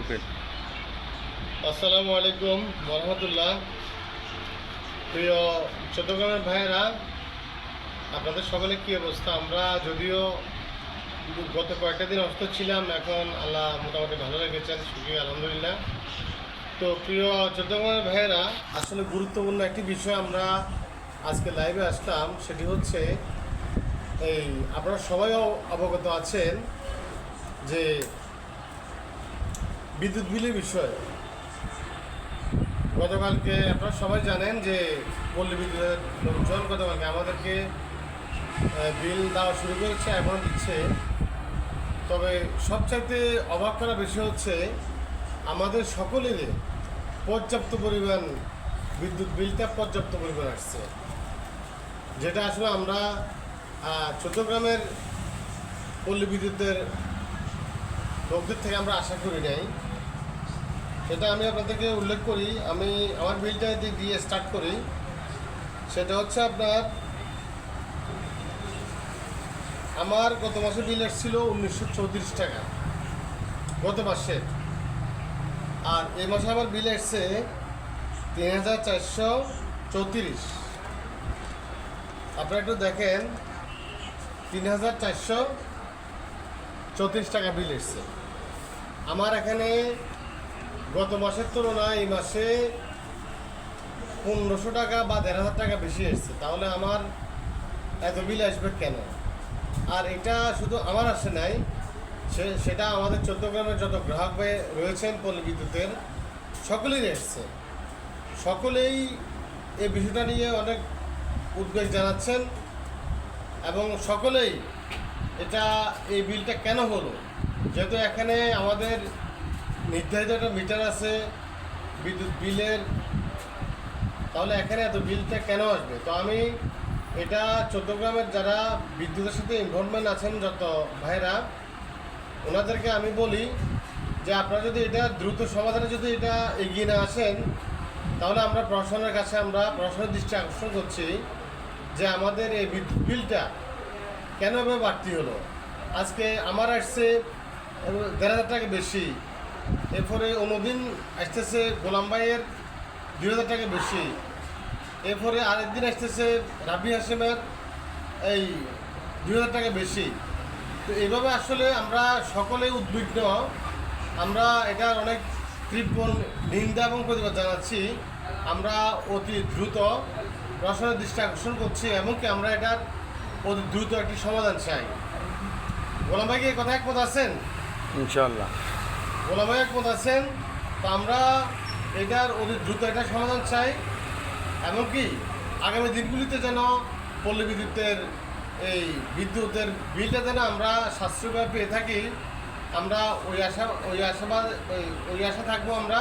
ওকে। আসসালামু আলাইকুম রহমতুল্লাহ। প্রিয় চট্টগ্রামের ভাইয়েরা, আপনাদের সকলে কি অবস্থা? আমরা যদিও গত কয়েকটা দিন অসুস্থ ছিলাম, এখন আল্লাহ মোটামুটি ভালো রেখেছেন, সুখী আলহামদুলিল্লাহ। তো প্রিয় চট্টগ্রামের ভাইয়েরা, আসলে গুরুত্বপূর্ণ একটি বিষয় আমরা আজকে লাইভে আসলাম, সেটি হচ্ছে আপনারা সবাই অবগত আছেন যে বিদ্যুৎ বিলের বিষয়। গতকালকে আপনারা সবাই জানেন যে পল্লী বিদ্যুতের লোকজন গতকালকে আমাদেরকে বিল দেওয়া শুরু করেছে, এখন দিচ্ছে। তবে সবচাইতে অবাক করা বিষয় হচ্ছে আমাদের সকলেরই পর্যাপ্ত পরিমাণ বিদ্যুৎ বিলটা পর্যাপ্ত পরিমাণ আসছে, যেটা আসলে আমরা চট্টগ্রামের পল্লী বিদ্যুতের লোকদের থেকে আমরা আশা করি নাই। সেটা আমি আপনাদেরকে উল্লেখ করি। আমি আমার বিলটা দিয়ে স্টার্ট করি। সেটা হচ্ছে আমার গত মাসে বিল এসেছিল 1934 টাকা গত মাসে, আর এই মাসে আমার বিল এসছে 3434। আপনারা একটু দেখেন, 3434 টাকা বিল এসছে আমার এখানে। গত মাসের তুলনায় এই মাসে 1500 টাকা বা 1500 টাকা বেশি এসছে। তাহলে আমার এত বিল আসবে কেন? আর এটা শুধু আমার আসে নাই, সেটা আমাদের চট্টগ্রামের যত গ্রাহক ভাই রয়েছেন পল্লী বিদ্যুতের সকলেরই এসছে। সকলেই এই বিষয়টা নিয়ে অনেক উদ্বেগ জানাচ্ছেন এবং সকলেই এই বিলটা কেন হলো, যেহেতু এখানে আমাদের নির্ধারিত একটা মিটার আছে বিদ্যুৎ বিলের, তাহলে এখানে এত বিলটা কেন আসবে? তো আমি এটা চট্টগ্রামের যারা বিদ্যুতের সাথে ইনভলভমেন্ট আছেন যত ভাইরা, ওনাদেরকে আমি বলি যে আপনারা যদি এটা দ্রুত সমাধানে যদি এটা এগিয়ে না আসেন, তাহলে আমরা প্রশাসনের কাছে প্রশাসনের দৃষ্টি আকর্ষণ করছি যে আমাদের এই বিদ্যুৎ বিলটা কেন এভাবে বাড়তি হলো। আজকে আমার আসছে 1500 টাকা বেশি, এরপরে অন্যদিন আসতেছে গোলাম ভাইয়ের 2000 টাকা বেশি, এরপরে আরেকদিন আসতেছে রাবি হাসেমের 2000 টাকা বেশি। তো এইভাবে আসলে আমরা সকলেই উদ্বিগ্ন। আমরা এটার অনেক তীব্র নিন্দা এবং প্রতিবাদ জানাচ্ছি। আমরা অতি দ্রুত প্রশাসনের দৃষ্টি আকর্ষণ করছি, এমনকি আমরা এটার অতি দ্রুত একটি সমাধান চাই। গোলাম ভাই কি এই কথা একমত আছেন? ইনশাআল্লাহ গোলাম ভাই একমত আছেন। তো আমরা এটার অতি দ্রুত একটা সমাধান চাই, এমনকি আগামী দিনগুলিতে যেন পল্লী বিদ্যুতের বিদ্যুতের বিলটা যেন আমরা সাশ্রয়ভাবে পেয়ে থাকি। আমরা ওই আশা থাকবো আমরা।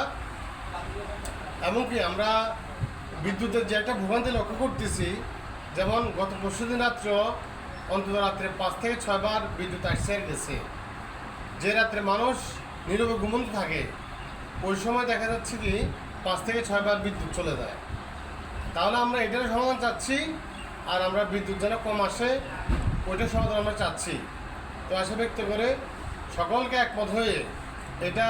এমনকি আমরা বিদ্যুতের যে একটা ভোগান্তি লক্ষ্য করতেছি, যেমন গত পরশুদিন রাত্রে অন্তত রাত্রে 5 থেকে 6 বার বিদ্যুৎ আসছে গেছে। যে রাত্রে মানুষ নীরবে ঘুমন্ত থাকে, ওই সময় দেখা যাচ্ছে কি 5 থেকে 6 বার বিদ্যুৎ চলে যায়। তাহলে আমরা এটার সমাধান চাচ্ছি, আর আমরা বিদ্যুৎ যেন কম আসে ওইটার সমাধান আমরা চাচ্ছি। তো আশা ব্যক্ত করে সকলকে একমত হয়ে এটা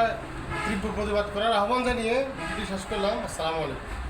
তীব্র প্রতিবাদ করার আহ্বান জানিয়ে ভিডিওটি শেষ করলাম। আসসালামু আলাইকুম।